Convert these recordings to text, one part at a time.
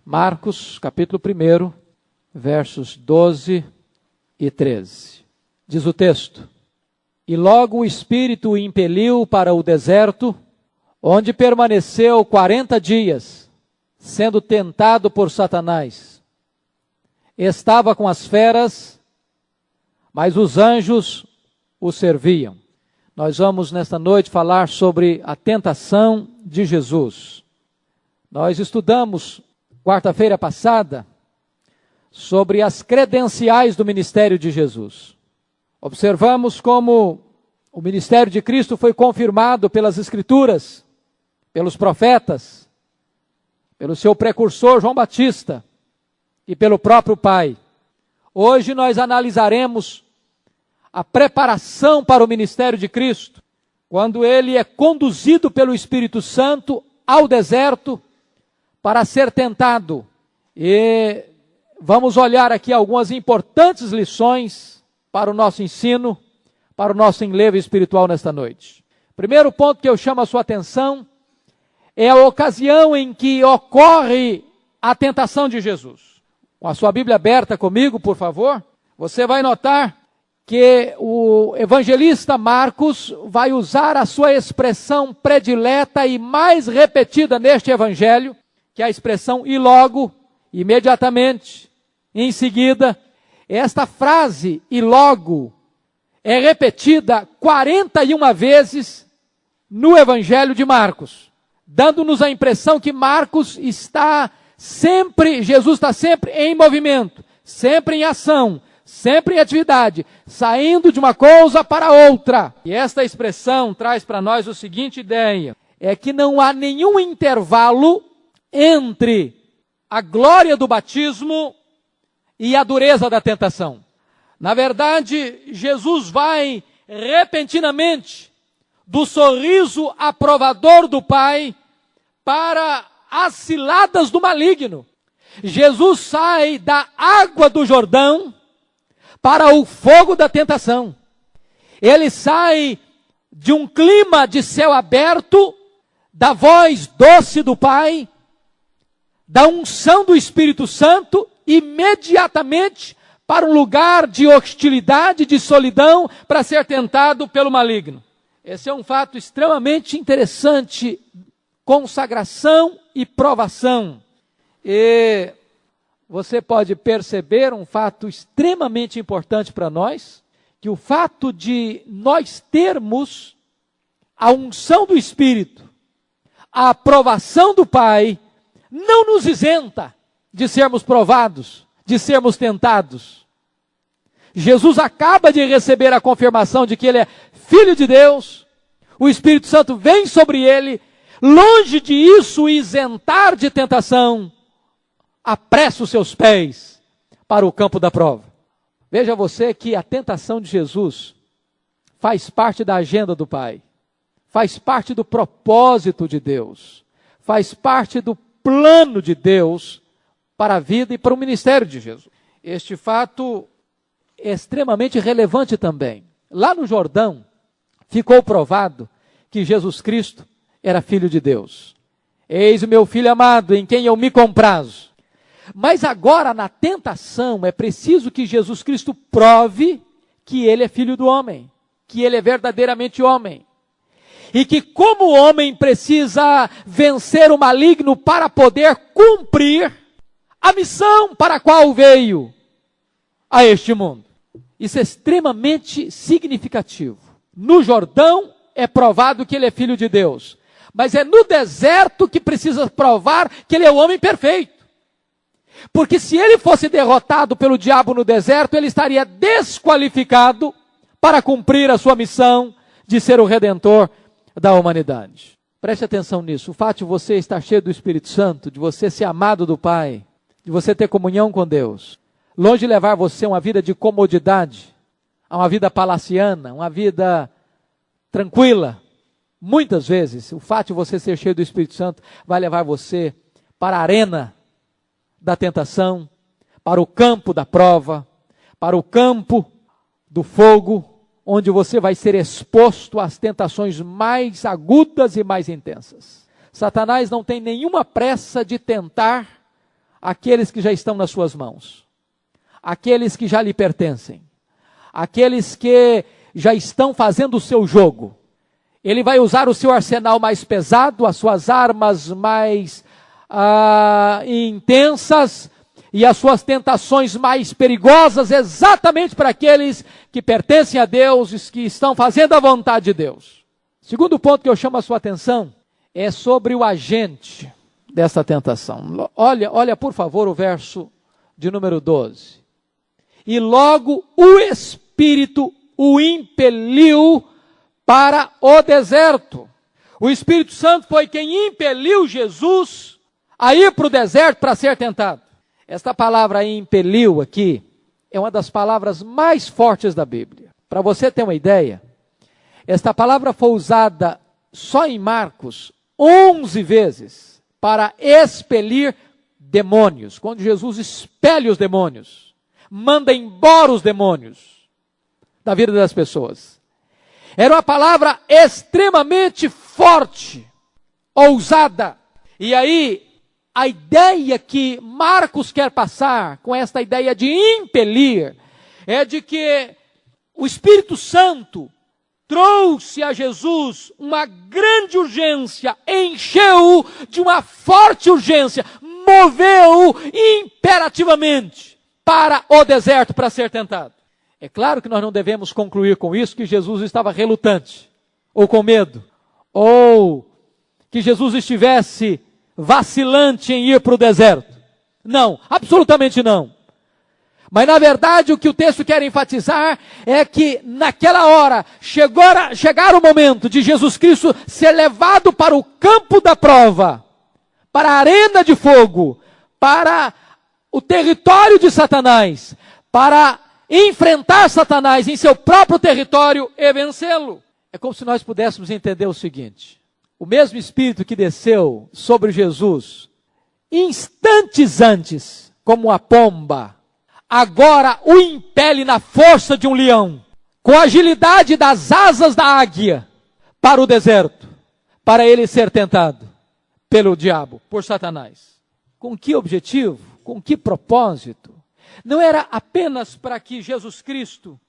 Marcos, capítulo 1, versos 12 e 13. Diz o texto: E logo o Espírito o impeliu para o deserto, onde permaneceu 40 dias, sendo tentado por Satanás. Estava com as feras, mas os anjos o serviam. Nós vamos nesta noite falar sobre a tentação de Jesus. Nós estudamos quarta-feira passada sobre as credenciais do ministério de Jesus. Observamos como o ministério de Cristo foi confirmado pelas Escrituras, pelos profetas, pelo seu precursor João Batista e pelo próprio Pai. Hoje nós analisaremos a preparação para o ministério de Cristo, quando ele é conduzido pelo Espírito Santo ao deserto para ser tentado. E vamos olhar aqui algumas importantes lições para o nosso ensino, para o nosso enlevo espiritual nesta noite. Primeiro ponto que eu chamo a sua atenção é a ocasião em que ocorre a tentação de Jesus. Com a sua Bíblia aberta comigo, por favor, você vai notar que o evangelista Marcos vai usar a sua expressão predileta e mais repetida neste evangelho, que é a expressão "e logo", imediatamente, em seguida. Esta frase "e logo" é repetida 41 vezes no evangelho de Marcos, dando-nos a impressão que Jesus está sempre em movimento, sempre em ação, sempre em atividade, saindo de uma coisa para outra. E esta expressão traz para nós a seguinte ideia: é que não há nenhum intervalo entre a glória do batismo e a dureza da tentação. Na verdade, Jesus vai repentinamente do sorriso aprovador do Pai para as ciladas do maligno. Jesus sai da água do Jordão para o fogo da tentação. Ele sai de um clima de céu aberto, da voz doce do Pai, da unção do Espírito Santo, imediatamente para um lugar de hostilidade, de solidão, para ser tentado pelo maligno. Esse é um fato extremamente interessante, consagração e provação. E você pode perceber um fato extremamente importante para nós, que o fato de nós termos a unção do Espírito, a aprovação do Pai, não nos isenta de sermos provados, de sermos tentados. Jesus acaba de receber a confirmação de que ele é Filho de Deus, o Espírito Santo vem sobre ele, longe de isso isentar de tentação, apressa os seus pés para o campo da prova. Veja você que a tentação de Jesus faz parte da agenda do Pai, faz parte do propósito de Deus, faz parte do plano de Deus para a vida e para o ministério de Jesus. Este fato é extremamente relevante também. Lá no Jordão, ficou provado que Jesus Cristo era Filho de Deus. Eis o meu Filho amado, em quem eu me comprazo. Mas agora, na tentação, é preciso que Jesus Cristo prove que ele é Filho do homem, que ele é verdadeiramente homem. E que como homem precisa vencer o maligno para poder cumprir a missão para a qual veio a este mundo. Isso é extremamente significativo. No Jordão é provado que ele é Filho de Deus. Mas é no deserto que precisa provar que ele é o homem perfeito. Porque se ele fosse derrotado pelo diabo no deserto, ele estaria desqualificado para cumprir a sua missão de ser o Redentor da humanidade. Preste atenção nisso. O fato de você estar cheio do Espírito Santo, de você ser amado do Pai, de você ter comunhão com Deus, longe de levar você a uma vida de comodidade, a uma vida palaciana, uma vida tranquila, muitas vezes, o fato de você ser cheio do Espírito Santo vai levar você para a arena da tentação, para o campo da prova, para o campo do fogo, onde você vai ser exposto às tentações mais agudas e mais intensas. Satanás não tem nenhuma pressa de tentar aqueles que já estão nas suas mãos, aqueles que já lhe pertencem, aqueles que já estão fazendo o seu jogo. Ele vai usar o seu arsenal mais pesado, as suas armas mais intensas e as suas tentações mais perigosas, exatamente para aqueles que pertencem a Deus, que estão fazendo a vontade de Deus. Segundo ponto que eu chamo a sua atenção é sobre o agente dessa tentação. Olha por favor o verso de número 12. E logo o Espírito o impeliu para o deserto. O Espírito Santo foi quem impeliu Jesus a ir para o deserto para ser tentado. Esta palavra impeliu aqui é uma das palavras mais fortes da Bíblia. Para você ter uma ideia, esta palavra foi usada só em Marcos 11 vezes para expelir demônios. Quando Jesus expele os demônios, manda embora os demônios da vida das pessoas. Era uma palavra extremamente forte, ousada. E aí, a ideia que Marcos quer passar com esta ideia de impelir é de que o Espírito Santo trouxe a Jesus uma grande urgência, encheu-o de uma forte urgência, moveu-o imperativamente para o deserto para ser tentado. É claro que nós não devemos concluir com isso que Jesus estava relutante, ou com medo, ou que Jesus estivesse vacilante em ir para o deserto. Não, absolutamente não. Mas na verdade o que o texto quer enfatizar é que naquela hora chegar o momento de Jesus Cristo ser levado para o campo da prova, para a arena de fogo, para o território de Satanás, para enfrentar Satanás em seu próprio território e vencê-lo. É como se nós pudéssemos entender o seguinte: o mesmo Espírito que desceu sobre Jesus instantes antes, como uma pomba, agora o impele na força de um leão, com a agilidade das asas da águia, para o deserto, para ele ser tentado pelo diabo, por Satanás. Com que objetivo? Com que propósito? Não era apenas para que Jesus Cristo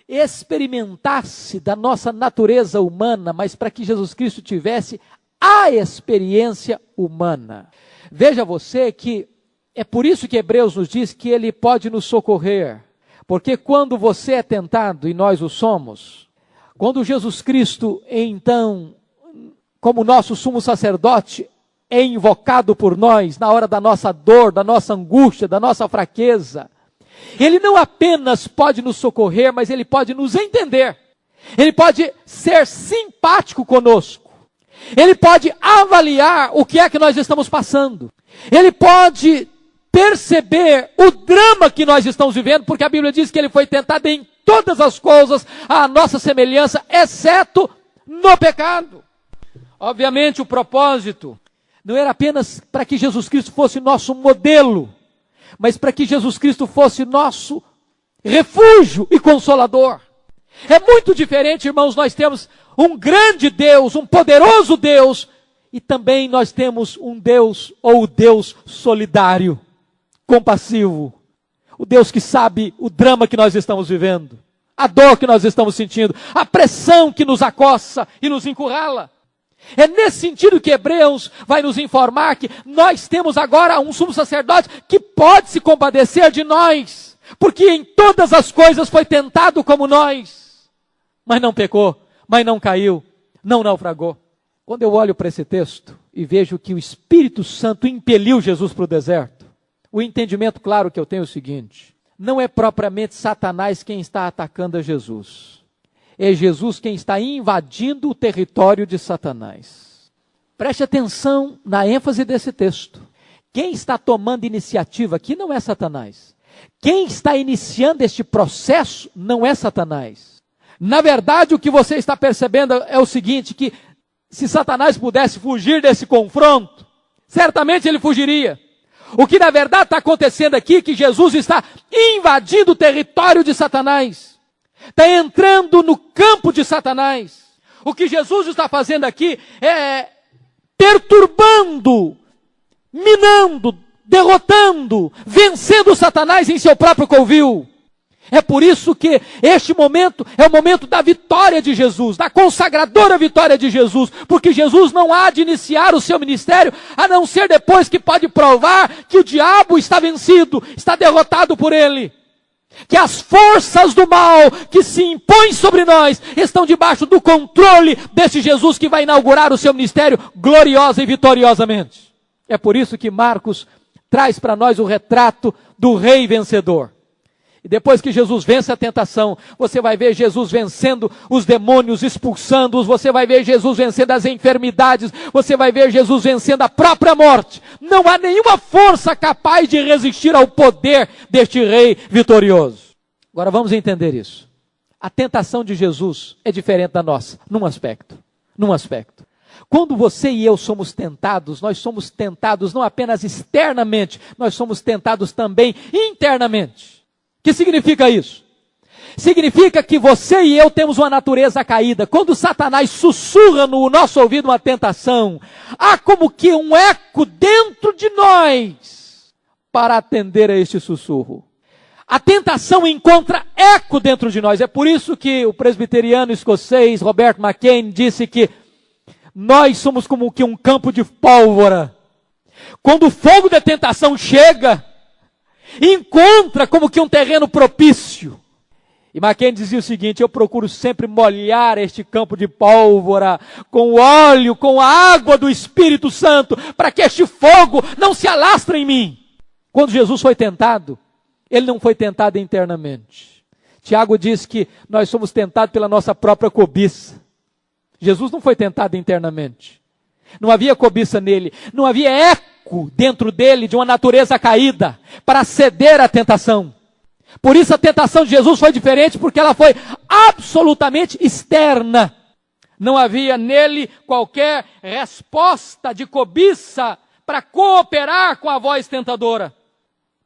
experimentasse da nossa natureza humana, mas para que Jesus Cristo tivesse a experiência humana. Veja você que é por isso que Hebreus nos diz que Ele pode nos socorrer, porque quando você é tentado, e nós o somos, quando Jesus Cristo, então, como nosso sumo sacerdote, é invocado por nós na hora da nossa dor, da nossa angústia, da nossa fraqueza, Ele não apenas pode nos socorrer, mas Ele pode nos entender. Ele pode ser simpático conosco. Ele pode avaliar o que é que nós estamos passando. Ele pode perceber o drama que nós estamos vivendo, porque a Bíblia diz que Ele foi tentado em todas as coisas à nossa semelhança, exceto no pecado. Obviamente o propósito não era apenas para que Jesus Cristo fosse nosso modelo, mas para que Jesus Cristo fosse nosso refúgio e consolador. É muito diferente, irmãos, nós temos um grande Deus, um poderoso Deus, e também nós temos um Deus, ou o Deus solidário, compassivo, o Deus que sabe o drama que nós estamos vivendo, a dor que nós estamos sentindo, a pressão que nos acossa e nos encurrala. É nesse sentido que Hebreus vai nos informar que nós temos agora um sumo sacerdote que pode se compadecer de nós, porque em todas as coisas foi tentado como nós, mas não pecou, mas não caiu, não naufragou. Quando eu olho para esse texto e vejo que o Espírito Santo impeliu Jesus para o deserto, o entendimento claro que eu tenho é o seguinte: não é propriamente Satanás quem está atacando a Jesus. É Jesus quem está invadindo o território de Satanás. Preste atenção na ênfase desse texto. Quem está tomando iniciativa aqui não é Satanás. Quem está iniciando este processo não é Satanás. Na verdade, o que você está percebendo é o seguinte, que se Satanás pudesse fugir desse confronto, certamente ele fugiria. O que na verdade está acontecendo aqui é que Jesus está invadindo o território de Satanás. Está entrando no campo de Satanás. O que Jesus está fazendo aqui é perturbando, minando, derrotando, vencendo Satanás em seu próprio covil. É por isso que este momento é o momento da vitória de Jesus, da consagradora vitória de Jesus, porque Jesus não há de iniciar o seu ministério, a não ser depois que pode provar que o diabo está vencido, está derrotado por ele. Que as forças do mal que se impõem sobre nós estão debaixo do controle deste Jesus que vai inaugurar o seu ministério gloriosa e vitoriosamente. É por isso que Marcos traz para nós o retrato do rei vencedor. E depois que Jesus vence a tentação, você vai ver Jesus vencendo os demônios, expulsando-os, você vai ver Jesus vencendo as enfermidades, você vai ver Jesus vencendo a própria morte. Não há nenhuma força capaz de resistir ao poder deste rei vitorioso. Agora vamos entender isso. A tentação de Jesus é diferente da nossa, num aspecto. Quando você e eu somos tentados, nós somos tentados não apenas externamente, nós somos tentados também internamente. O que significa isso? Significa que você e eu temos uma natureza caída. Quando Satanás sussurra no nosso ouvido uma tentação, há como que um eco dentro de nós para atender a este sussurro. A tentação encontra eco dentro de nós. É por isso que o presbiteriano escocês Robert McCain disse que nós somos como que um campo de pólvora. Quando o fogo da tentação chega, encontra como que um terreno propício. E McCain dizia o seguinte: eu procuro sempre molhar este campo de pólvora com o óleo, com a água do Espírito Santo, para que este fogo não se alastre em mim. Quando Jesus foi tentado, ele não foi tentado internamente. Tiago diz que nós somos tentados pela nossa própria cobiça. Jesus não foi tentado internamente. Não havia cobiça nele, não havia eco dentro dele de uma natureza caída para ceder à tentação. Por isso a tentação de Jesus foi diferente, porque ela foi absolutamente externa. Não havia nele qualquer resposta de cobiça para cooperar com a voz tentadora.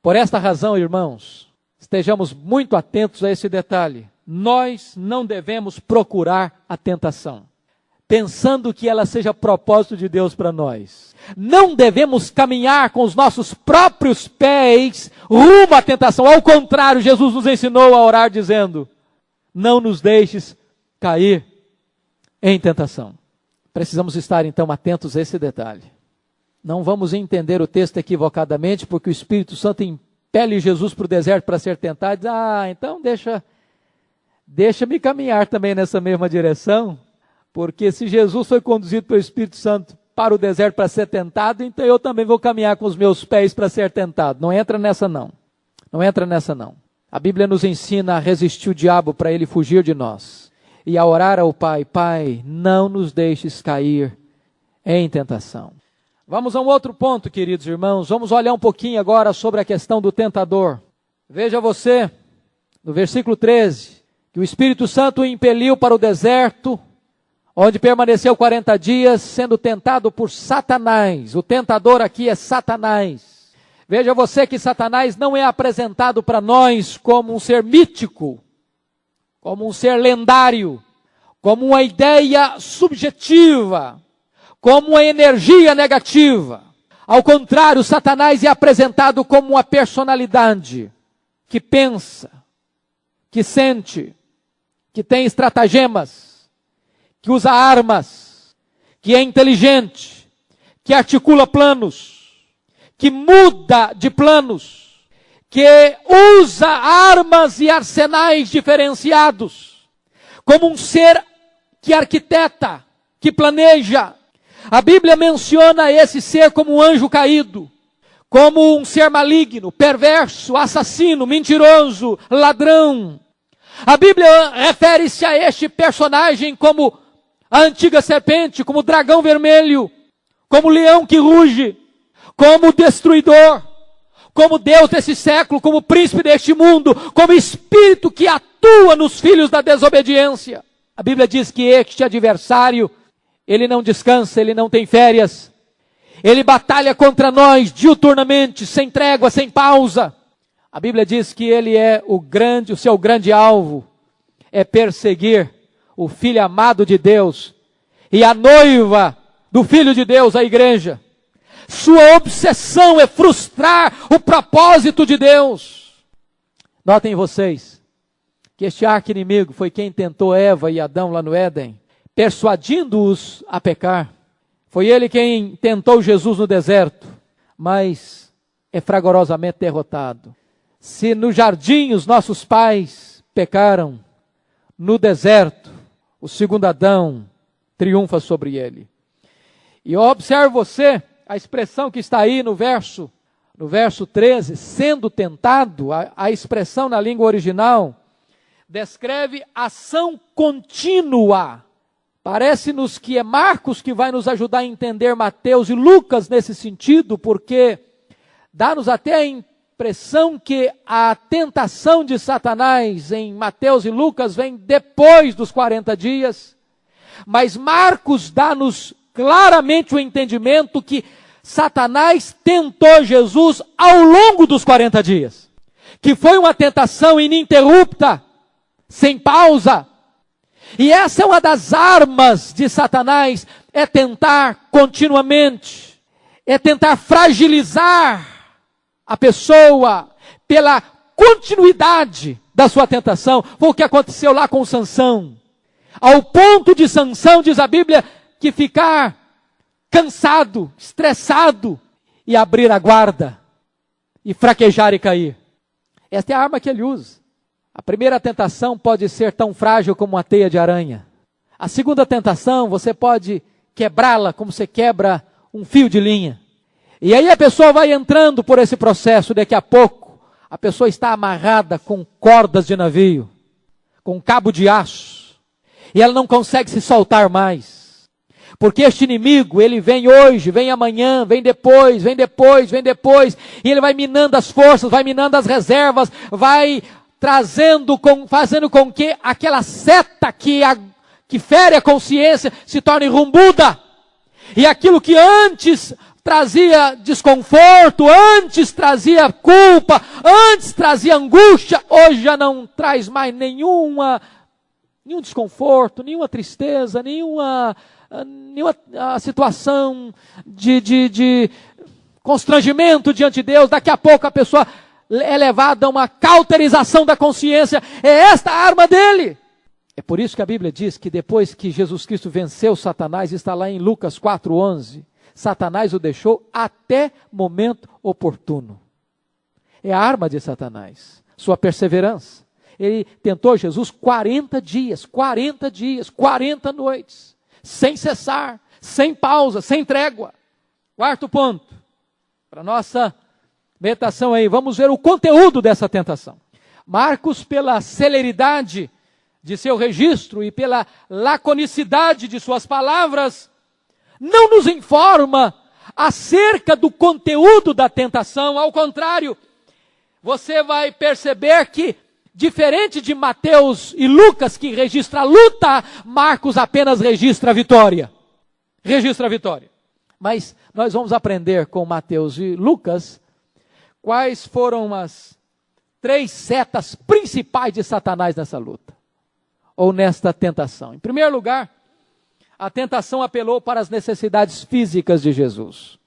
Por esta razão, irmãos, estejamos muito atentos a esse detalhe. Nós não devemos procurar a tentação, pensando que ela seja propósito de Deus para nós. Não devemos caminhar com os nossos próprios pés rumo à tentação. Ao contrário, Jesus nos ensinou a orar dizendo: não nos deixes cair em tentação. Precisamos estar então atentos a esse detalhe. Não vamos entender o texto equivocadamente, porque o Espírito Santo impele Jesus para o deserto para ser tentado. Então deixa-me caminhar também nessa mesma direção. Porque se Jesus foi conduzido pelo Espírito Santo para o deserto para ser tentado, então eu também vou caminhar com os meus pés para ser tentado. Não entra nessa não. Não entra nessa não. A Bíblia nos ensina a resistir o diabo para ele fugir de nós. E a orar ao Pai: Pai, não nos deixes cair em tentação. Vamos a um outro ponto, queridos irmãos. Vamos olhar um pouquinho agora sobre a questão do tentador. Veja você, no versículo 13, que o Espírito Santo o impeliu para o deserto, onde permaneceu 40 dias, sendo tentado por Satanás. O tentador aqui é Satanás. Veja você que Satanás não é apresentado para nós como um ser mítico, como um ser lendário, como uma ideia subjetiva, como uma energia negativa. Ao contrário, Satanás é apresentado como uma personalidade que pensa, que sente, que tem estratagemas, que usa armas, que é inteligente, que articula planos, que muda de planos, que usa armas e arsenais diferenciados, como um ser que arquiteta, que planeja. A Bíblia menciona esse ser como um anjo caído, como um ser maligno, perverso, assassino, mentiroso, ladrão. A Bíblia refere-se a este personagem como a antiga serpente, como o dragão vermelho, como o leão que ruge, como o destruidor, como Deus desse século, como príncipe deste mundo, como espírito que atua nos filhos da desobediência. A Bíblia diz que este adversário, ele não descansa, ele não tem férias. Ele batalha contra nós diuturnamente, sem trégua, sem pausa. A Bíblia diz que ele é o seu grande alvo é perseguir o Filho amado de Deus e a noiva do Filho de Deus, a igreja. Sua obsessão é frustrar o propósito de Deus. Notem vocês que este arqui-inimigo foi quem tentou Eva e Adão lá no Éden, persuadindo-os a pecar. Foi ele quem tentou Jesus no deserto, mas é fragorosamente derrotado. Se no jardim os nossos pais pecaram, no deserto o segundo Adão triunfa sobre ele. E observe você a expressão que está aí no verso 13, sendo tentado, a expressão na língua original descreve ação contínua. Parece-nos que é Marcos que vai nos ajudar a entender Mateus e Lucas nesse sentido, porque dá-nos até a impressão que a tentação de Satanás em Mateus e Lucas vem depois dos 40 dias, mas Marcos dá-nos claramente o entendimento que Satanás tentou Jesus ao longo dos 40 dias, que foi uma tentação ininterrupta, sem pausa. E essa é uma das armas de Satanás, é tentar continuamente, é tentar fragilizar a pessoa pela continuidade da sua tentação. Foi o que aconteceu lá com Sansão. Ao ponto de Sansão, diz a Bíblia, que ficar cansado, estressado e abrir a guarda e fraquejar e cair. Esta é a arma que ele usa. A primeira tentação pode ser tão frágil como uma teia de aranha. A segunda tentação, você pode quebrá-la como você quebra um fio de linha. E aí a pessoa vai entrando por esse processo, daqui a pouco a pessoa está amarrada com cordas de navio, com cabo de aço, e ela não consegue se soltar mais. Porque este inimigo, ele vem hoje, vem amanhã, vem depois, e ele vai minando as forças, vai minando as reservas, vai fazendo com que aquela seta que fere a consciência se torne rumbuda. E aquilo que antes trazia desconforto, antes trazia culpa, antes trazia angústia, hoje já não traz mais nenhum desconforto, nenhuma tristeza, nenhuma situação de constrangimento diante de Deus. Daqui a pouco a pessoa é levada a uma cauterização da consciência. É esta a arma dele. É por isso que a Bíblia diz que depois que Jesus Cristo venceu Satanás, está lá em Lucas 4:11, Satanás o deixou até momento oportuno. É a arma de Satanás, sua perseverança. Ele tentou Jesus 40 dias, 40 noites, sem cessar, sem pausa, sem trégua. Quarto ponto, para nossa meditação aí, vamos ver o conteúdo dessa tentação. Marcos, pela celeridade de seu registro e pela laconicidade de suas palavras, não nos informa acerca do conteúdo da tentação. Ao contrário, você vai perceber que, diferente de Mateus e Lucas, que registra a luta, Marcos apenas registra a vitória. Mas nós vamos aprender com Mateus e Lucas quais foram as 3 setas principais de Satanás nessa luta, ou nesta tentação. Em primeiro lugar, a tentação apelou para as necessidades físicas de Jesus.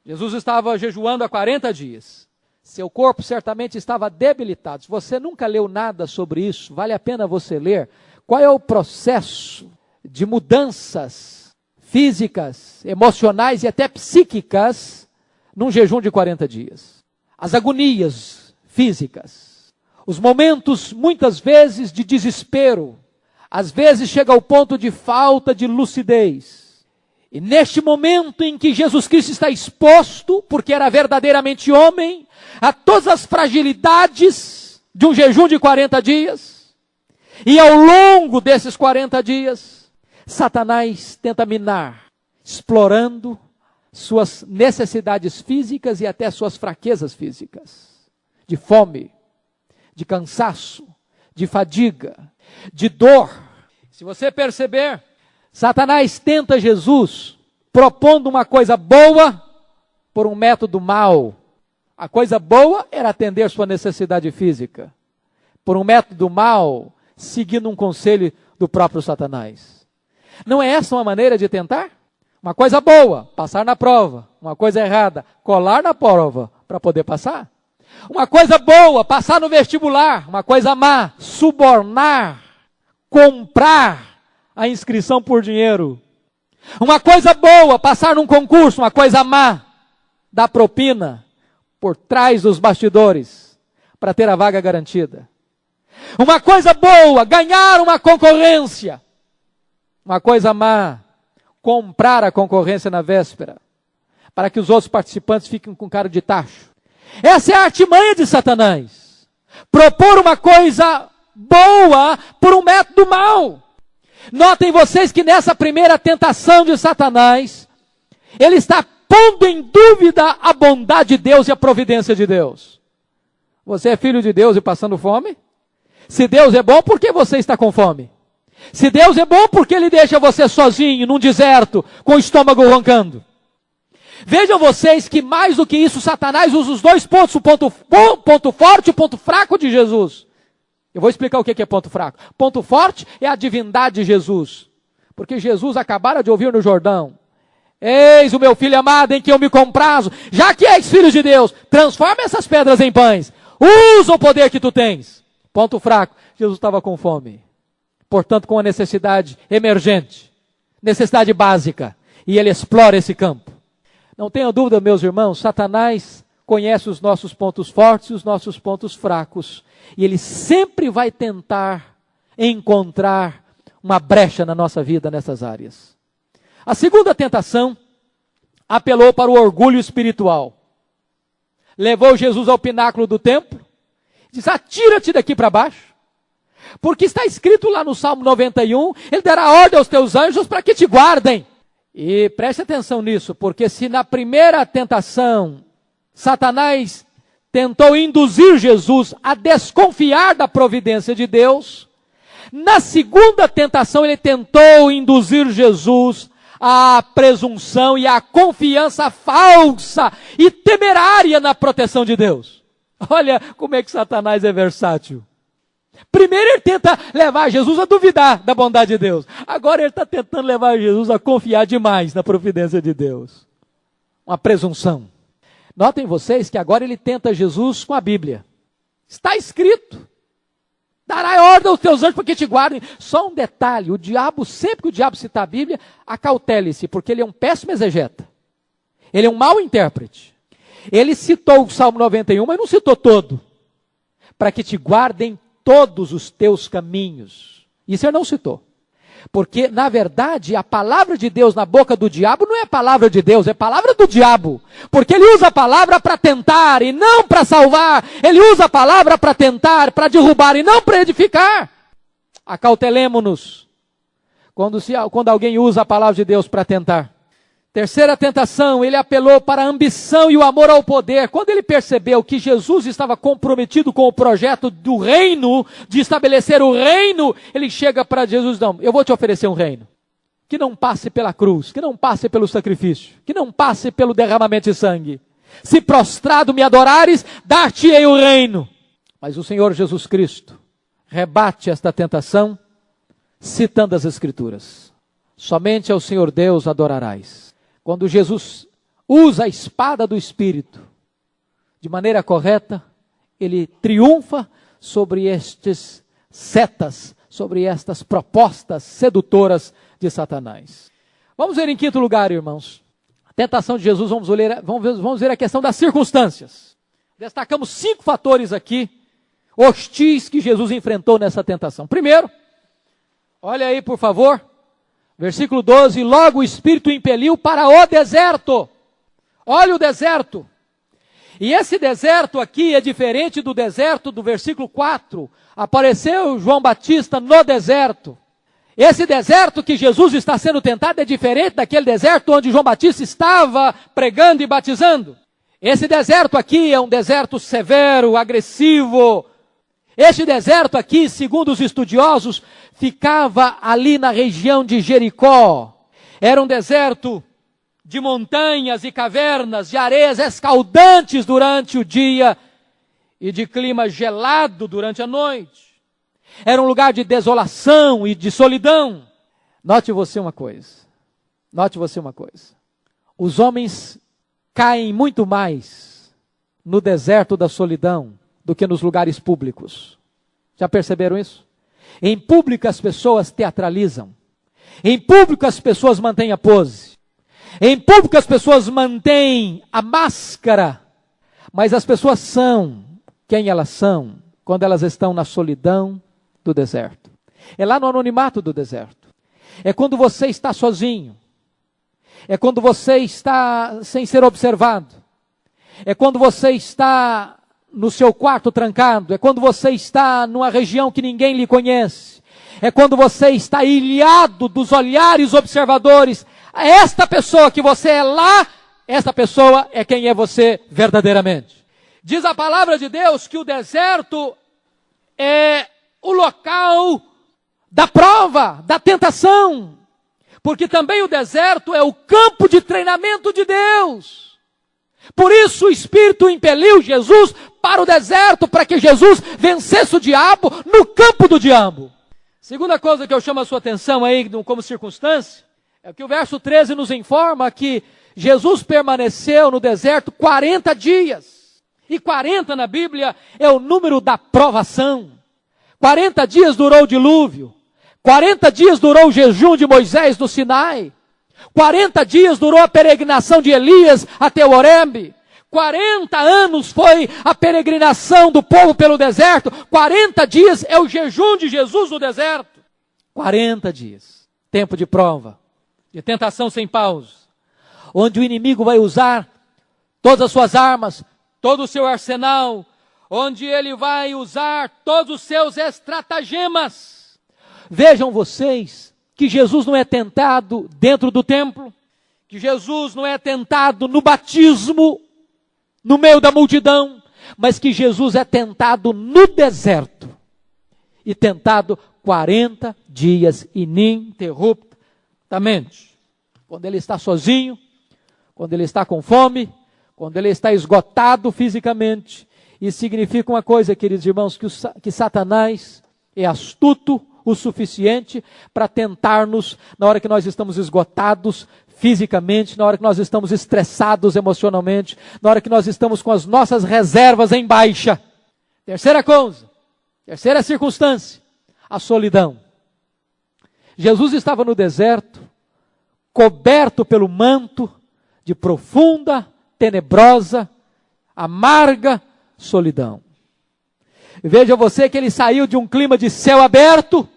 Jesus estava jejuando há 40 dias. Seu corpo certamente estava debilitado. Se você nunca leu nada sobre isso, vale a pena você ler. Qual é o processo de mudanças físicas, emocionais e até psíquicas num jejum de 40 dias? As agonias físicas, os momentos muitas vezes de desespero, às vezes chega ao ponto de falta de lucidez. E neste momento em que Jesus Cristo está exposto, porque era verdadeiramente homem, a todas as fragilidades de um jejum de 40 dias, e ao longo desses 40 dias, Satanás tenta minar, explorando suas necessidades físicas e até suas fraquezas físicas, de fome, de cansaço, de fadiga, de dor. Se você perceber, Satanás tenta Jesus propondo uma coisa boa por um método mau. A coisa boa era atender sua necessidade física. Por um método mau, seguindo um conselho do próprio Satanás. Não é essa uma maneira de tentar? Uma coisa boa, passar na prova. Uma coisa errada, colar na prova para poder passar. Uma coisa boa, passar no vestibular. Uma coisa má, subornar, comprar a inscrição por dinheiro. Uma coisa boa, passar num concurso. Uma coisa má, dar propina por trás dos bastidores para ter a vaga garantida. Uma coisa boa, ganhar uma concorrência. Uma coisa má, comprar a concorrência na véspera, para que os outros participantes fiquem com cara de tacho. Essa é a artimanha de Satanás. Propor uma coisa boa por um método mau. Notem vocês que nessa primeira tentação de Satanás, ele está pondo em dúvida a bondade de Deus e a providência de Deus. Você é filho de Deus e passando fome? Se Deus é bom, por que você está com fome? Se Deus é bom, por que Ele deixa você sozinho, num deserto, com o estômago roncando? Vejam vocês que mais do que isso, Satanás usa os dois pontos, o ponto forte e o ponto fraco de Jesus. Eu vou explicar o que é ponto fraco. Ponto forte é a divindade de Jesus. Porque Jesus acabara de ouvir no Jordão: eis o meu filho amado em que eu me comprazo. Já que és filho de Deus, transforma essas pedras em pães. Usa o poder que tu tens. Ponto fraco, Jesus estava com fome. Portanto, com uma necessidade emergente, necessidade básica, e ele explora esse campo. Não tenha dúvida, meus irmãos, Satanás conhece os nossos pontos fortes e os nossos pontos fracos, e ele sempre vai tentar encontrar uma brecha na nossa vida nessas áreas. A segunda tentação apelou para o orgulho espiritual. Levou Jesus ao pináculo do templo, diz: atira-te daqui para baixo. Porque está escrito lá no Salmo 91, ele dará ordem aos teus anjos para que te guardem. E preste atenção nisso, porque se na primeira tentação, Satanás tentou induzir Jesus a desconfiar da providência de Deus, na segunda tentação ele tentou induzir Jesus à presunção e à confiança falsa e temerária na proteção de Deus. Olha como é que Satanás é versátil. Primeiro ele tenta levar Jesus a duvidar da bondade de Deus. Agora ele está tentando levar Jesus a confiar demais na providência de Deus. Uma presunção. Notem vocês que agora ele tenta Jesus com a Bíblia. Está escrito: dará ordem aos teus anjos para que te guardem. Só um detalhe: o diabo, sempre que o diabo citar a Bíblia, acautele-se, porque ele é um péssimo exegeta. Ele é um mau intérprete. Ele citou o Salmo 91, mas não citou todo. Para que te guardem todos os teus caminhos. Isso ele não citou. Porque, na verdade, a palavra de Deus na boca do diabo não é palavra de Deus, é palavra do diabo. Porque ele usa a palavra para tentar e não para salvar. Ele usa a palavra para tentar, para derrubar e não para edificar. Acautelemo-nos quando alguém usa a palavra de Deus para tentar. Terceira tentação, ele apelou para a ambição e o amor ao poder. Quando ele percebeu que Jesus estava comprometido com o projeto do reino, de estabelecer o reino, ele chega para Jesus: não, eu vou te oferecer um reino que não passe pela cruz, que não passe pelo sacrifício, que não passe pelo derramamento de sangue. Se prostrado me adorares, dar-te-ei o reino. Mas o Senhor Jesus Cristo rebate esta tentação, citando as Escrituras: somente ao Senhor Deus adorarás. Quando Jesus usa a espada do Espírito de maneira correta, ele triunfa sobre estes setas, sobre estas propostas sedutoras de Satanás. Vamos ver em quinto lugar, irmãos, a tentação de Jesus. Vamos ver a questão das circunstâncias. Destacamos 5 fatores aqui hostis que Jesus enfrentou nessa tentação. Primeiro, olha aí por favor, versículo 12: logo o Espírito o impeliu para o deserto. Olha o deserto. E esse deserto aqui é diferente do deserto do versículo 4. Apareceu João Batista no deserto. Esse deserto que Jesus está sendo tentado é diferente daquele deserto onde João Batista estava pregando e batizando. Esse deserto aqui é um deserto severo, agressivo. Este deserto aqui, segundo os estudiosos, ficava ali na região de Jericó. Era um deserto de montanhas e cavernas, de areias escaldantes durante o dia e de clima gelado durante a noite. Era um lugar de desolação e de solidão. Note você uma coisa. Note você uma coisa. Os homens caem muito mais no deserto da solidão do que nos lugares públicos. Já perceberam isso? Em público as pessoas teatralizam. Em público as pessoas mantêm a pose. Em público as pessoas mantêm a máscara. Mas as pessoas são quem elas são quando elas estão na solidão do deserto. É lá no anonimato do deserto. É quando você está sozinho. É quando você está sem ser observado. É quando você está no seu quarto trancado. É quando você está numa região que ninguém lhe conhece. É quando você está ilhado dos olhares observadores. Esta pessoa que você é lá, esta pessoa é quem é você verdadeiramente. Diz a palavra de Deus que o deserto é o local da prova, da tentação. Porque também o deserto é o campo de treinamento de Deus. Por isso o Espírito impeliu Jesus para o deserto, para que Jesus vencesse o diabo no campo do diabo. Segunda coisa que eu chamo a sua atenção aí como circunstância, é que o verso 13 nos informa que Jesus permaneceu no deserto 40 dias. E 40 na Bíblia é o número da provação. 40 dias durou o dilúvio. 40 dias durou o jejum de Moisés no Sinai. 40 dias durou a peregrinação de Elias até o Horebe. 40 anos foi a peregrinação do povo pelo deserto. 40 dias é o jejum de Jesus no deserto. 40 dias. Tempo de prova, de tentação sem pausa. Onde o inimigo vai usar todas as suas armas, todo o seu arsenal. Onde ele vai usar todos os seus estratagemas. Vejam vocês que Jesus não é tentado dentro do templo, que Jesus não é tentado no batismo, no meio da multidão, mas que Jesus é tentado no deserto, e tentado 40 dias ininterruptamente. Quando ele está sozinho, quando ele está com fome, quando ele está esgotado fisicamente. Isso significa uma coisa, queridos irmãos, que Satanás é astuto o suficiente para tentar-nos na hora que nós estamos esgotados fisicamente, na hora que nós estamos estressados emocionalmente, na hora que nós estamos com as nossas reservas em baixa. Terceira coisa, terceira circunstância, a solidão. Jesus estava no deserto, coberto pelo manto de profunda, tenebrosa, amarga solidão. Veja você que ele saiu de um clima de céu aberto,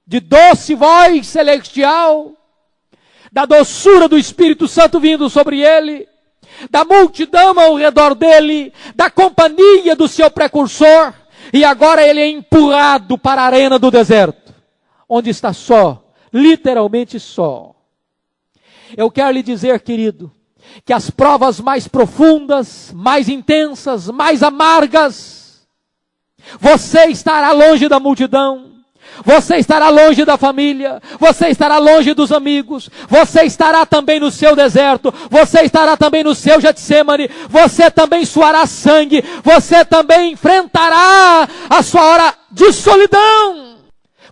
de doce voz celestial, da doçura do Espírito Santo vindo sobre ele, da multidão ao redor dele, da companhia do seu precursor, e agora ele é empurrado para a arena do deserto, onde está só, literalmente só. Eu quero lhe dizer, querido, que as provas mais profundas, mais intensas, mais amargas, você estará longe da multidão, você estará longe da família, você estará longe dos amigos, você estará também no seu deserto, você estará também no seu Getsemane, você também suará sangue, você também enfrentará a sua hora de solidão.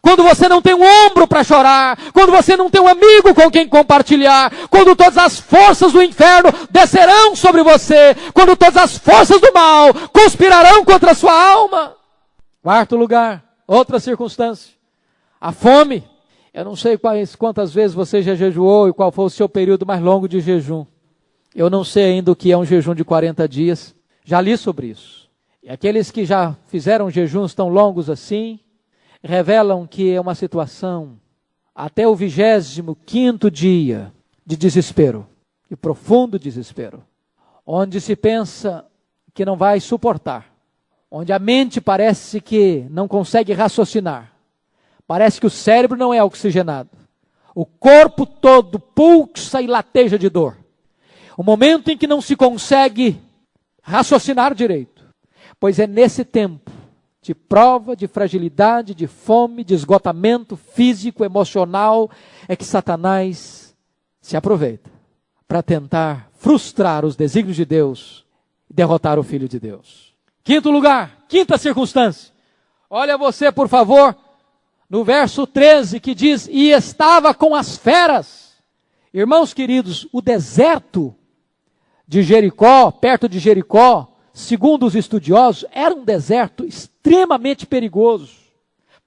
Quando você não tem um ombro para chorar, quando você não tem um amigo com quem compartilhar, quando todas as forças do inferno descerão sobre você, quando todas as forças do mal conspirarão contra a sua alma. Quarto lugar, outra circunstância, a fome. Eu não sei quantas vezes você já jejuou e qual foi o seu período mais longo de jejum. Eu não sei ainda o que é um jejum de 40 dias, já li sobre isso. E aqueles que já fizeram jejuns tão longos assim, revelam que é uma situação até o 25º dia de desespero, de profundo desespero, onde se pensa que não vai suportar, onde a mente parece que não consegue raciocinar, parece que o cérebro não é oxigenado, o corpo todo pulsa e lateja de dor, o momento em que não se consegue raciocinar direito, pois é nesse tempo de prova, de fragilidade, de fome, de esgotamento físico, emocional, é que Satanás se aproveita para tentar frustrar os desígnios de Deus e derrotar o Filho de Deus. Quinto lugar, quinta circunstância. Olha você, por favor, no verso 13 que diz, e estava com as feras. Irmãos queridos, o deserto de Jericó, perto de Jericó, segundo os estudiosos, era um deserto extremamente perigoso,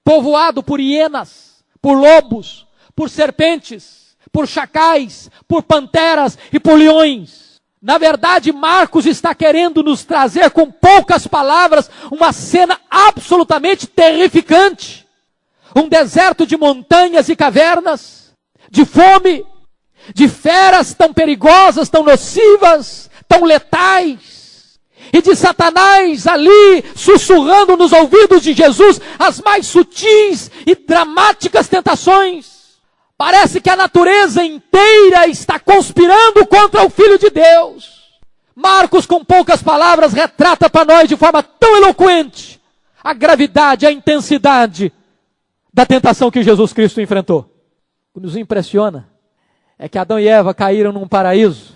povoado por hienas, por lobos, por serpentes, por chacais, por panteras e por leões. Na verdade, Marcos está querendo nos trazer com poucas palavras uma cena absolutamente terrificante. Um deserto de montanhas e cavernas, de fome, de feras tão perigosas, tão nocivas, tão letais, e de Satanás ali sussurrando nos ouvidos de Jesus as mais sutis e dramáticas tentações. Parece que a natureza inteira está conspirando contra o Filho de Deus. Marcos, com poucas palavras, retrata para nós de forma tão eloquente a gravidade, a intensidade da tentação que Jesus Cristo enfrentou. O que nos impressiona é que Adão e Eva caíram num paraíso,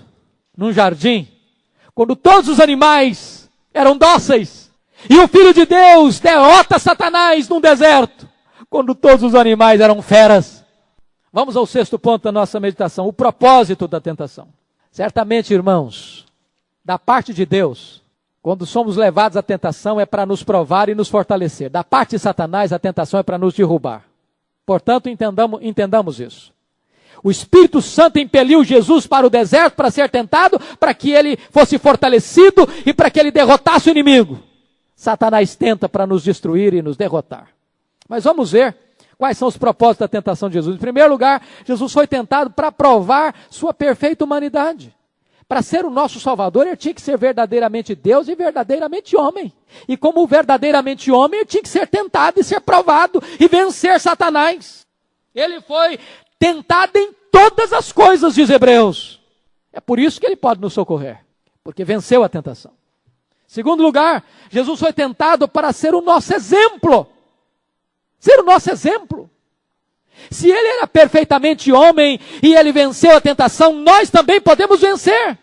num jardim, quando todos os animais eram dóceis, e o Filho de Deus derrota Satanás num deserto, quando todos os animais eram feras. Vamos ao 6º ponto da nossa meditação, o propósito da tentação. Certamente, irmãos, da parte de Deus, quando somos levados à tentação é para nos provar e nos fortalecer. Da parte de Satanás, a tentação é para nos derrubar. Portanto, entendamos isso. O Espírito Santo impeliu Jesus para o deserto para ser tentado, para que ele fosse fortalecido e para que ele derrotasse o inimigo. Satanás tenta para nos destruir e nos derrotar. Mas vamos ver quais são os propósitos da tentação de Jesus. Em primeiro lugar, Jesus foi tentado para provar sua perfeita humanidade. Para ser o nosso Salvador, ele tinha que ser verdadeiramente Deus e verdadeiramente homem. E como verdadeiramente homem, ele tinha que ser tentado e ser provado e vencer Satanás. Ele foi tentado em todas as coisas, diz Hebreus. É por isso que ele pode nos socorrer, porque venceu a tentação. Segundo lugar, Jesus foi tentado para ser o nosso exemplo. Ser o nosso exemplo. Se ele era perfeitamente homem e ele venceu a tentação, nós também podemos vencer.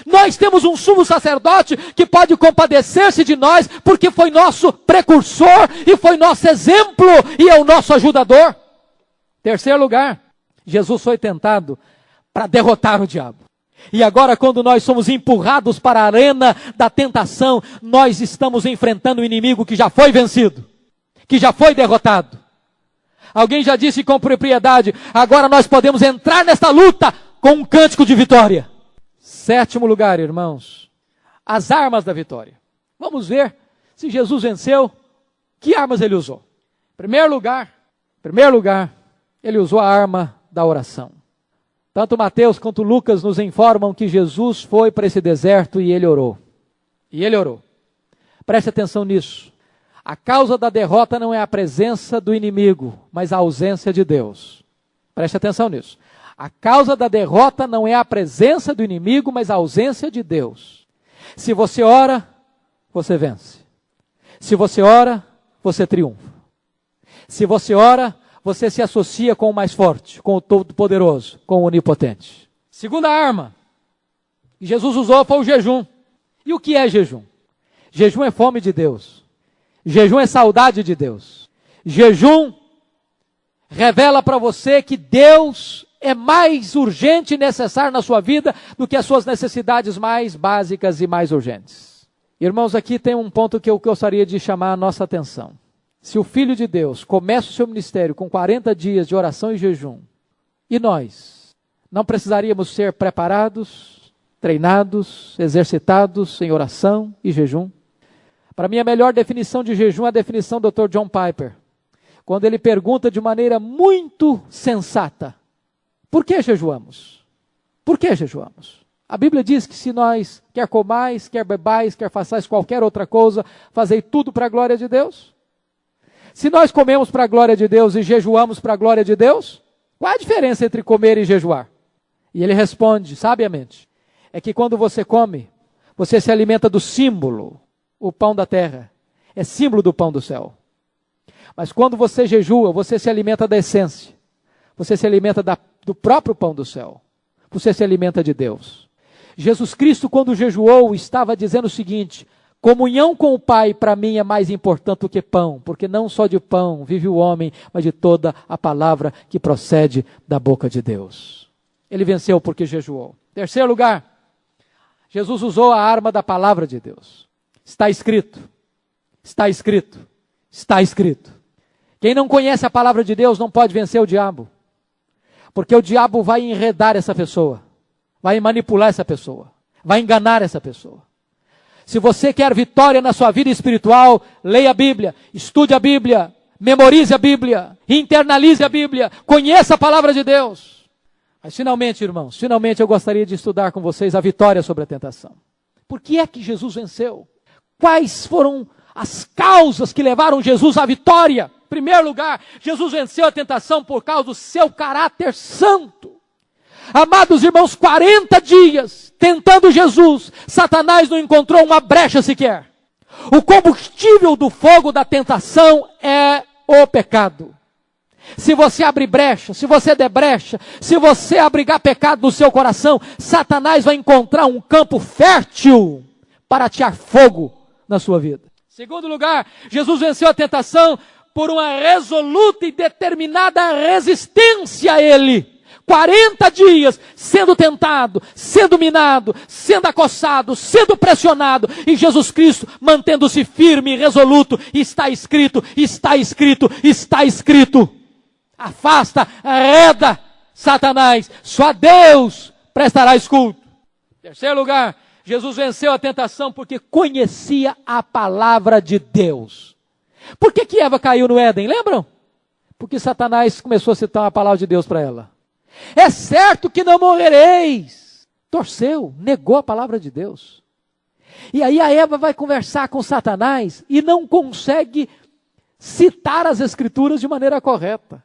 Nós temos um sumo sacerdote que pode compadecer-se de nós, porque foi nosso precursor e foi nosso exemplo e é o nosso ajudador. Terceiro lugar, Jesus foi tentado para derrotar o diabo. E agora, quando nós somos empurrados para a arena da tentação, nós estamos enfrentando um inimigo que já foi vencido, que já foi derrotado. Alguém já disse com propriedade, agora nós podemos entrar nesta luta com um cântico de vitória. Sétimo lugar, irmãos, as armas da vitória. Vamos ver se Jesus venceu, que armas ele usou. Em primeiro lugar, ele usou a arma da oração. Tanto Mateus quanto Lucas nos informam que Jesus foi para esse deserto e ele orou. Preste atenção nisso. A causa da derrota não é a presença do inimigo, mas a ausência de Deus. Preste atenção nisso. A causa da derrota não é a presença do inimigo, mas a ausência de Deus. Se você ora, você vence. Se você ora, você triunfa. Se você ora, você se associa com o mais forte, com o Todo-Poderoso, com o Onipotente. Segunda arma que Jesus usou foi o jejum. E o que é jejum? Jejum é fome de Deus. Jejum é saudade de Deus. Jejum revela para você que Deus é mais urgente e necessário na sua vida do que as suas necessidades mais básicas e mais urgentes. Irmãos, aqui tem um ponto que eu gostaria de chamar a nossa atenção. Se o Filho de Deus começa o seu ministério com 40 dias de oração e jejum, e nós não precisaríamos ser preparados, treinados, exercitados em oração e jejum? Para mim, a melhor definição de jejum é a definição do Dr. John Piper, quando ele pergunta de maneira muito sensata, por que jejuamos? Por que jejuamos? A Bíblia diz que se nós, quer comais, quer bebais, quer façais qualquer outra coisa, fazei tudo para a glória de Deus. Se nós comemos para a glória de Deus e jejuamos para a glória de Deus, qual é a diferença entre comer e jejuar? E ele responde, sabiamente, é que quando você come, você se alimenta do símbolo, o pão da terra, é símbolo do pão do céu. Mas quando você jejua, você se alimenta da essência, você se alimenta do próprio pão do céu, você se alimenta de Deus. Jesus Cristo, quando jejuou, estava dizendo o seguinte, comunhão com o Pai para mim é mais importante do que pão, porque não só de pão vive o homem, mas de toda a palavra que procede da boca de Deus. Ele venceu porque jejuou. Terceiro lugar, Jesus usou a arma da palavra de Deus. Está escrito, está escrito, está escrito. Quem não conhece a palavra de Deus não pode vencer o diabo. Porque o diabo vai enredar essa pessoa, vai manipular essa pessoa, vai enganar essa pessoa. Se você quer vitória na sua vida espiritual, leia a Bíblia, estude a Bíblia, memorize a Bíblia, internalize a Bíblia, conheça a palavra de Deus. Mas finalmente, irmãos, finalmente eu gostaria de estudar com vocês a vitória sobre a tentação. Por que é que Jesus venceu? Quais foram as causas que levaram Jesus à vitória? Em primeiro lugar, Jesus venceu a tentação por causa do seu caráter santo. Amados irmãos, 40 dias tentando Jesus, Satanás não encontrou uma brecha sequer. O combustível do fogo da tentação é o pecado. Se você abrir brecha, se você der brecha, se você abrigar pecado no seu coração, Satanás vai encontrar um campo fértil para atear fogo na sua vida. Segundo lugar, Jesus venceu a tentação por uma resoluta e determinada resistência a ele. 40 dias sendo tentado, sendo minado, sendo acossado, sendo pressionado, e Jesus Cristo mantendo-se firme e resoluto. Está escrito, está escrito, está escrito. Afasta, arreda Satanás, só Deus prestará culto. Terceiro lugar, Jesus venceu a tentação porque conhecia a palavra de Deus. Por que Eva caiu no Éden, lembram? Porque Satanás começou a citar a palavra de Deus para ela. É certo que não morrereis. Torceu, negou a palavra de Deus. E aí a Eva vai conversar com Satanás e não consegue citar as Escrituras de maneira correta.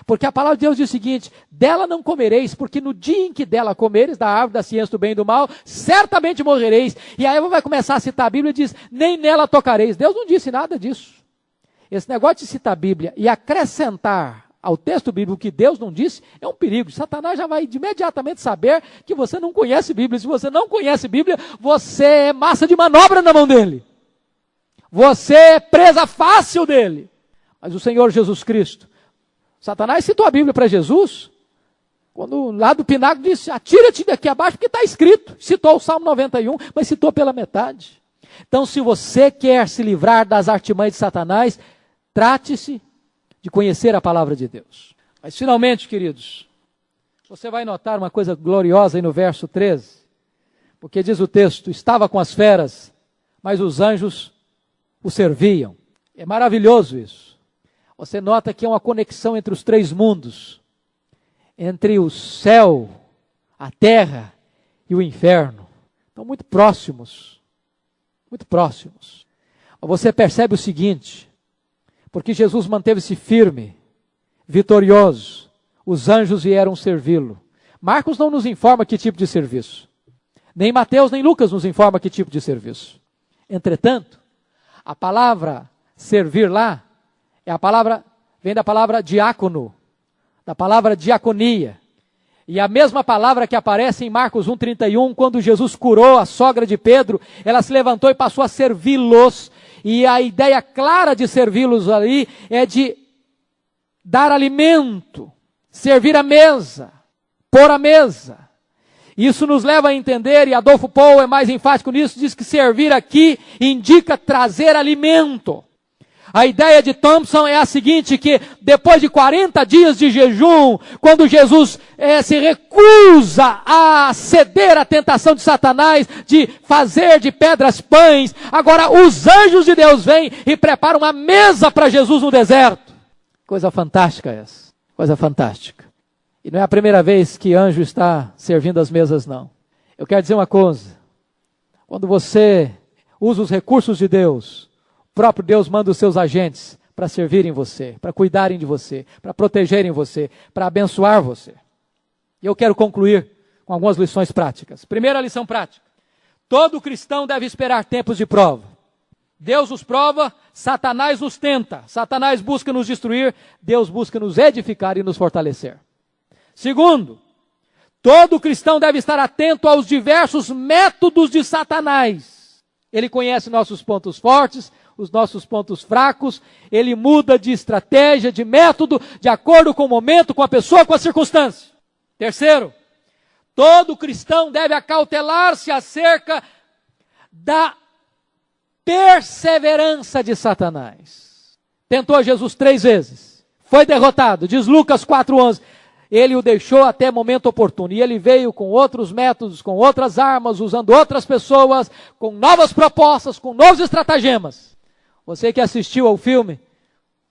Porque a palavra de Deus diz o seguinte: dela não comereis, porque no dia em que dela comeres, da árvore da ciência do bem e do mal, certamente morrereis. E a Eva vai começar a citar a Bíblia e diz, nem nela tocareis. Deus não disse nada disso. Esse negócio de citar a Bíblia e acrescentar ao texto bíblico que Deus não disse, é um perigo. Satanás já vai imediatamente saber que você não conhece Bíblia. Se você não conhece Bíblia, você é massa de manobra na mão dele. Você é presa fácil dele. Mas o Senhor Jesus Cristo, Satanás citou a Bíblia para Jesus, quando lá do pináculo disse, atira-te daqui abaixo, porque está escrito. Citou o Salmo 91, mas citou pela metade. Então, se você quer se livrar das artimanhas de Satanás, trate-se de conhecer a palavra de Deus. Mas finalmente, queridos, você vai notar uma coisa gloriosa aí no verso 13, porque diz o texto, estava com as feras, mas os anjos o serviam. É maravilhoso isso. Você nota que é uma conexão entre os três mundos, entre o céu, a terra e o inferno. Estão muito próximos, muito próximos. Você percebe o seguinte, porque Jesus manteve-se firme, vitorioso, os anjos vieram servi-lo. Marcos não nos informa que tipo de serviço. Nem Mateus, nem Lucas nos informa que tipo de serviço. Entretanto, a palavra servir lá, vem da palavra diácono, da palavra diaconia. E a mesma palavra que aparece em Marcos 1,31, quando Jesus curou a sogra de Pedro, ela se levantou e passou a servi-los. E a ideia clara de servi-los ali é de dar alimento, servir a mesa, pôr a mesa. Isso nos leva a entender, e Adolfo Paul é mais enfático nisso, diz que servir aqui indica trazer alimento. A ideia de Thompson é a seguinte, que depois de 40 dias de jejum, quando Jesus se recusa a ceder à tentação de Satanás, de fazer de pedras pães, agora os anjos de Deus vêm e preparam uma mesa para Jesus no deserto. Coisa fantástica essa, coisa fantástica. E não é a primeira vez que anjo está servindo as mesas, não. Eu quero dizer uma coisa, quando você usa os recursos de Deus, o próprio Deus manda os seus agentes para servirem você, para cuidarem de você, para protegerem você, para abençoar você. E eu quero concluir com algumas lições práticas. Primeira lição prática. Todo cristão deve esperar tempos de prova. Deus nos prova, Satanás nos tenta. Satanás busca nos destruir, Deus busca nos edificar e nos fortalecer. Segundo, todo cristão deve estar atento aos diversos métodos de Satanás. Ele conhece nossos pontos fortes, os nossos pontos fracos, ele muda de estratégia, de método, de acordo com o momento, com a pessoa, com a circunstância. Terceiro, Todo cristão deve acautelar-se acerca da perseverança de Satanás. Tentou Jesus 3 vezes, foi derrotado, diz Lucas 4:11. Ele o deixou até momento oportuno, e ele veio com outros métodos, com outras armas, usando outras pessoas, com novas propostas, com novos estratagemas. Você que assistiu ao filme,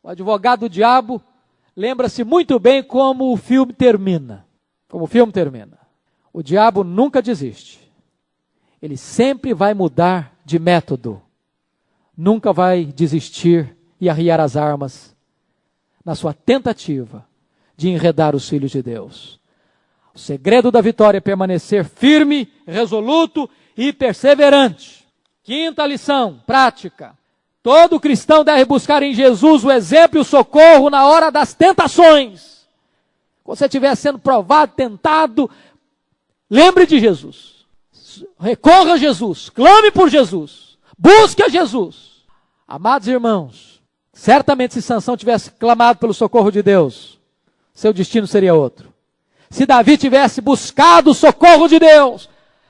O Advogado do Diabo, lembra-se muito bem como o filme termina. Como o filme termina. O diabo nunca desiste. Ele sempre vai mudar de método. Nunca vai desistir e arriar as armas na sua tentativa de enredar os filhos de Deus. O segredo da vitória é permanecer firme, resoluto e perseverante. Quinta lição, prática. Todo cristão deve buscar em Jesus o exemplo e o socorro na hora das tentações. Quando você estiver sendo provado, tentado, lembre de Jesus. Recorra a Jesus, clame por Jesus, busque a Jesus. Amados irmãos, certamente se Sansão tivesse clamado pelo socorro de Deus, seu destino seria outro. Se Davi tivesse buscado o socorro de Deus,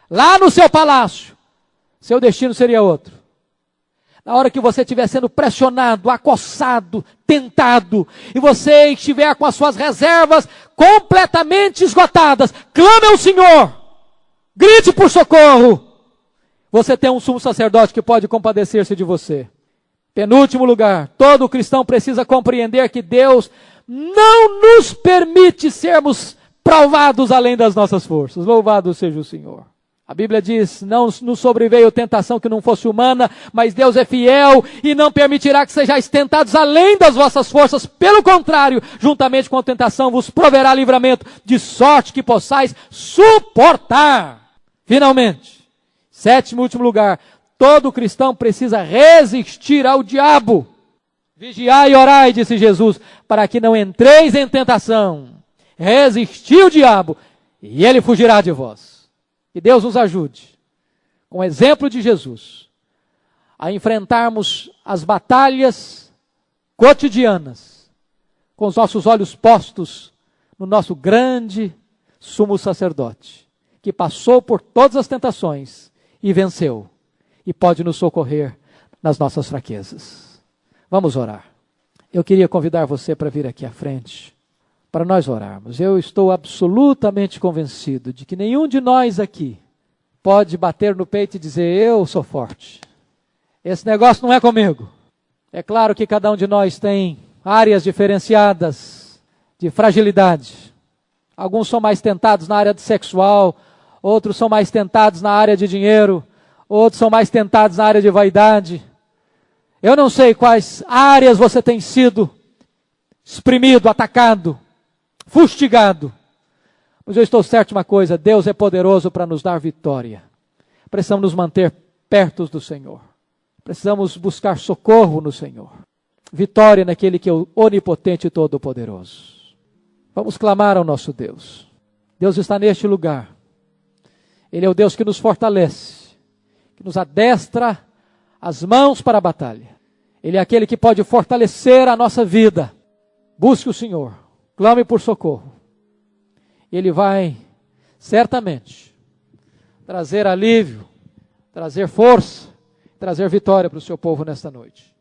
lá no seu palácio, seu destino seria outro. Na hora que você estiver sendo pressionado, acossado, tentado, e você estiver com as suas reservas completamente esgotadas, clame ao Senhor, grite por socorro. Você tem um sumo sacerdote que pode compadecer-se de você. Penúltimo lugar, todo cristão precisa compreender que Deus não nos permite sermos provados além das nossas forças. Louvado seja o Senhor. A Bíblia diz, não nos sobreveio tentação que não fosse humana, mas Deus é fiel e não permitirá que sejais tentados além das vossas forças. Pelo contrário, juntamente com a tentação vos proverá livramento, de sorte que possais suportar. Finalmente, sétimo e último lugar, todo cristão precisa resistir ao diabo. Vigiai e orai, disse Jesus, para que não entreis em tentação. Resisti o diabo e ele fugirá de vós. Que Deus nos ajude, com o exemplo de Jesus, a enfrentarmos as batalhas cotidianas, com os nossos olhos postos no nosso grande sumo sacerdote, que passou por todas as tentações e venceu, e pode nos socorrer nas nossas fraquezas. Vamos orar. Eu queria convidar você para vir aqui à frente, para nós orarmos. Eu estou absolutamente convencido de que nenhum de nós aqui pode bater no peito e dizer, eu sou forte. Esse negócio não é comigo. É claro que cada um de nós tem áreas diferenciadas de fragilidade. Alguns são mais tentados na área sexual, outros são mais tentados na área de dinheiro, outros são mais tentados na área de vaidade. Eu não sei quais áreas você tem sido exprimido, atacado, fustigado. Mas eu estou certo de uma coisa, Deus é poderoso para nos dar vitória. Precisamos nos manter perto do Senhor. Precisamos buscar socorro no Senhor. Vitória naquele que é o onipotente e todo-poderoso. Vamos clamar ao nosso Deus. Deus está neste lugar. Ele é o Deus que nos fortalece, que nos adestra as mãos para a batalha. Ele é aquele que pode fortalecer a nossa vida. Busque o Senhor, clame por socorro. Ele vai, certamente, trazer alívio, trazer força, trazer vitória para o seu povo nesta noite.